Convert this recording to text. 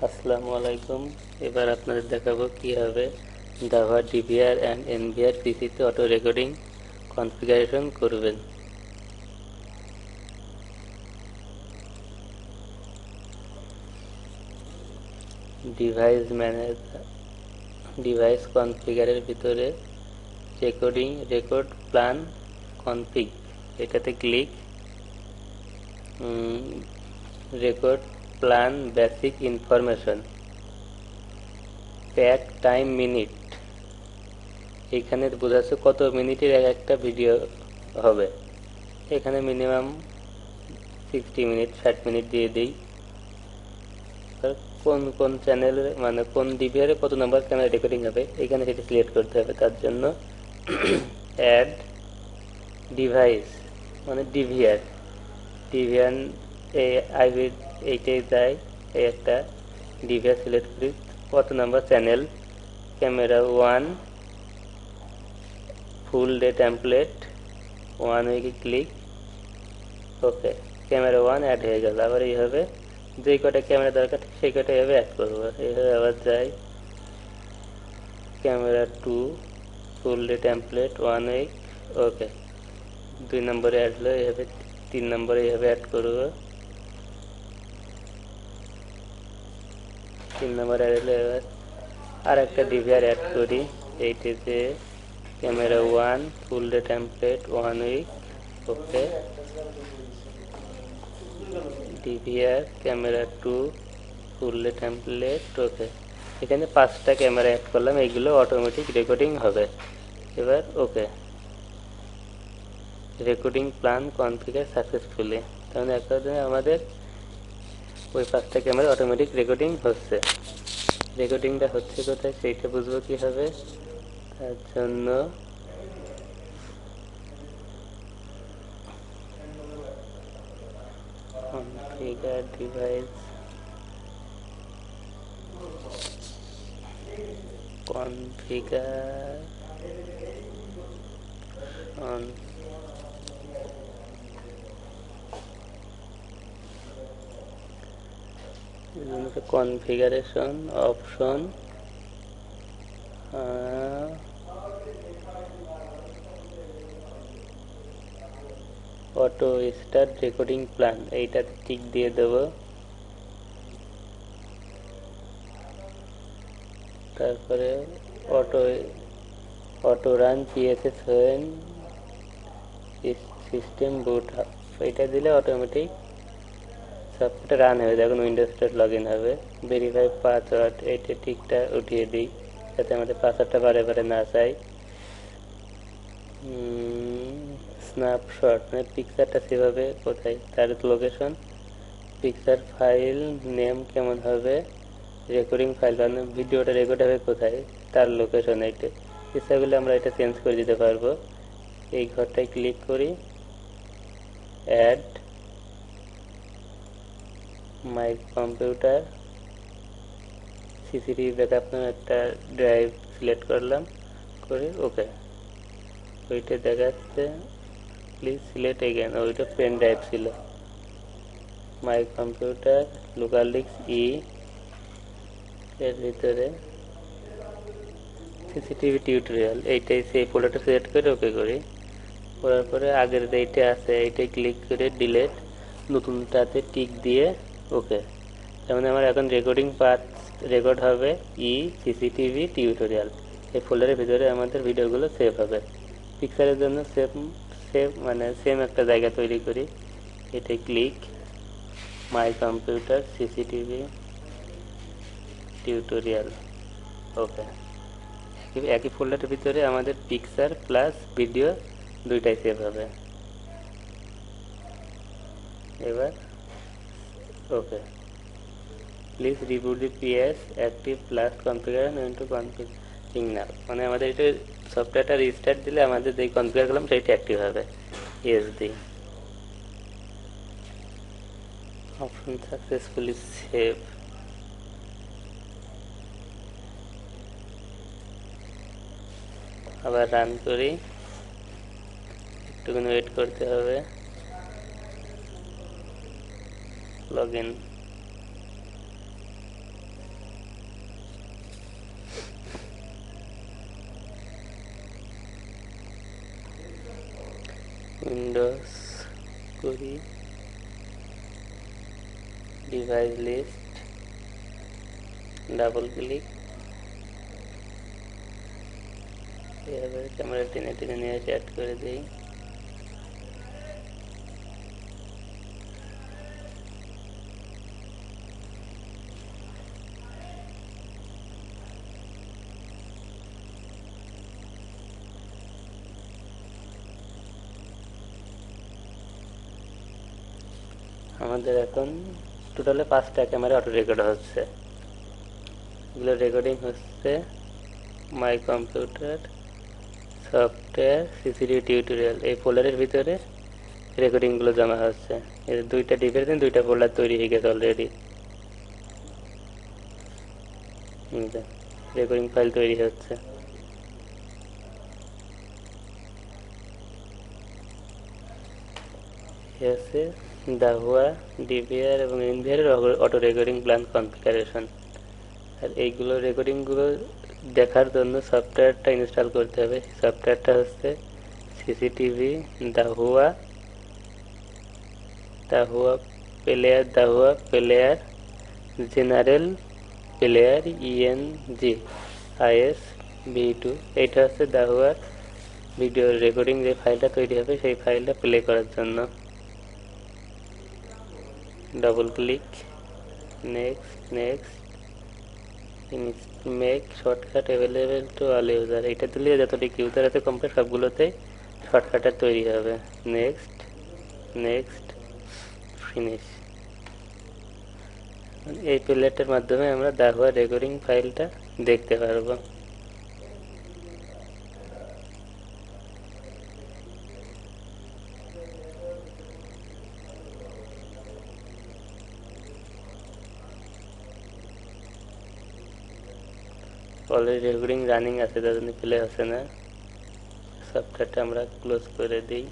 আসসালামু আলাইকুম। এবার আপনাদের দেখাবো কিভাবে জাভা ডিভিআর অ্যান্ড এনভিআর পিসিতে অটো রেকর্ডিং কনফিগারেশন করবেন। ডিভাইস ম্যানেজার, ডিভাইস কনফিগারের ভিতরে রেকর্ড প্ল্যান কনফিগ, এটাতে click. Record plan basic information, pack time minute, এখানে বোঝাচ্ছে কত মিনিটের একটা ভিডিও হবে। এখানে মিনিমাম 60 মিনিট 60 মিনিট দিয়ে দিই। কোন কোন চ্যানেলে মানে কোন ডিভিআরে কত নাম্বার ক্যামেরা রেকর্ডিং হবে এখানে সেটা সিলেক্ট করতে হবে। তার জন্য অ্যাড ডিভাইস মানে ডিভিআর, ডিভিআর আইভি এইটাই যায়। এই একটা ডিভিআর সিলেক্ট করি, কত নাম্বার চ্যানেল, ক্যামেরা 1 ফুল ডে টেমপ্লেট 1 উইকে ক্লিক। ওকে, ক্যামেরা 1 অ্যাড হয়ে গেল। আবার এইভাবে যে কটা ক্যামেরা দরকার সেই কটা এভাবে অ্যাড করবো। এইভাবে আবার যাই, ক্যামেরা 2 ফুল ডে টেমপ্লেট 1 উইক। ওকে, 2 নম্বরে অ্যাড হলো। এইভাবে 3 নম্বরে এইভাবে অ্যাড করবো। 3 নম্বরে অ্যাড হলো। এবার আর একটা ডিভিআর অ্যাড করি, এইটাতে ক্যামেরা 1 ফুল ডে টেমপ্লেট 1 উইক। ওকে, ডিভিআর ক্যামেরা 2 ফুল ডে টেমপ্লেট। ওকে, এখানে 5টা ক্যামেরা অ্যাড করলাম, এইগুলো অটোমেটিক রেকর্ডিং হবে। এবার ওকে, রেকর্ডিং প্ল্যান কনফিগার সাকসেসফুলি, তাহলে একটা আমাদের ওই 5টা ক্যামেরা অটোমেটিক রেকর্ডিং হচ্ছে। রেকর্ডিংটা হচ্ছে কোথায় সেইটা বুঝবো কিভাবে, তার জন্য configure device, configuration option, auto start recording plan, এইটাতে টিক দিয়ে দেব। তারপরে auto run PSS when system boot up, এটা দিলে অটোমেটিক সবটা রান হয়ে যাবে। এখন উইন্ডোজটা লগ ইন হবে। ভেরিফাই পাসওয়ার্ড, এইটা টিকটা উঠিয়ে দিই যাতে আমাদের পাসওয়ার্ডটা বারে বারে না চাই। স্ন্যাপশট মানে পিকচারটা সেভাবে কোথায়, তার লোকেশন, পিকচার ফাইল নেম কেমন হবে, রেকর্ডিং ফাইল মানে ভিডিওটা রেকর্ড হবে কোথায় তার লোকেশন, এইটা ইচ্ছাগুলো আমরা এটা চেঞ্জ করে দিতে পারবো। এই ঘরটায় ক্লিক করি, add my computer CCTV backup নামে একটা ড্রাইভ সিলেক্ট করলাম, করে ওকে। ওইটা দেখাচ্ছে প্লিজ সিলেক্ট এগেন, ওইটা পেন ড্রাইভ ছিল। My computer local disk E, এর ভিতরে সিসিটিভি টিউটোরিয়াল, এইটাই সেই ফোল্ডারটা সিলেক্ট করে ওকে করি। করার পরে আগের যেইটা আছে এইটাই ক্লিক করে ডিলেট, নতুনটাতে টিক দিয়ে ওকে। যেমন আমার এখন রেকর্ডিং পার্ট রেকর্ড হবে ই সিসিটিভি টিউটোরিয়াল, এই ফোল্ডারের ভিতরে আমাদের ভিডিওগুলো সেভ হবে। পিকচারের জন্য সেভ মানে সেম একটা জায়গা তৈরি করি, এতে click, my computer CCTV tutorial. Okay, একই ফোল্ডারের ভিতরে আমাদের পিকচার প্লাস ভিডিও দুইটাই সেভ হবে। এবার okay, please reboot the PS active plus configuration into configuring now, মানে আমাদের এটা সফটওয়্যারটা রিস্টার্ট দিলে আমাদের যেই কনফিগার করলাম সেইটা অ্যাক্টিভ হবে। ইয়েস দিই, অপশন সাকসেসফুলি সেভ। আবার রান করি, একটুখানি ওয়েট করতে হবে। লগ ইন, উইন্ডোজ করি, ডিভাইস লিস্ট, ডাবল ক্লিক, এভাবে ক্যামেরা টেনে টেনে নিয়ে এসে অ্যাড করে দিই। আমাদের এখন টোটালে 5টা ক্যামেরা অটো রেকর্ড হচ্ছে। এগুলো রেকর্ডিং হচ্ছে my computer software CCTV tutorial, এই ফোল্ডারের ভিতরে রেকর্ডিংগুলো জমা হচ্ছে। এর 2টা ডিভাইসে 2টা ফোল্ডার তৈরি হয়ে গেছে অলরেডি। রেকর্ডিং ফাইল তৈরি হচ্ছে। আছে দাহুয়া, ডিভিআর এবং NVR auto recording plan configuration. আর এইগুলো রেকর্ডিংগুলো দেখার জন্য সফটওয়্যারটা ইনস্টল করতে হবে। সফটওয়্যারটা হচ্ছে CCTV দাহুয়া দাহুয়া player general player ENG is V2। এইটা হচ্ছে দাহুয়ার ভিডিও রেকর্ডিং যে ফাইলটা তৈরি হবে সেই ফাইলটা প্লে করার জন্য। Double click, next, make shortcut available to all user. এটা দিলে যতটুকু ইউজার আছে কমপ্লিট সবগুলোতে শর্টকাটটা তৈরি হবে। Next, finish. এই প্লেটের মাধ্যমে আমরা দাহুয়া রেকর্ডিং ফাইলটা দেখতে পারবো। অলরেডি রেকর্ডিং রানিং আছে, তার জন্য প্লে হচ্ছে না। সফটওয়্যারটা আমরা ক্লোজ করে দিই।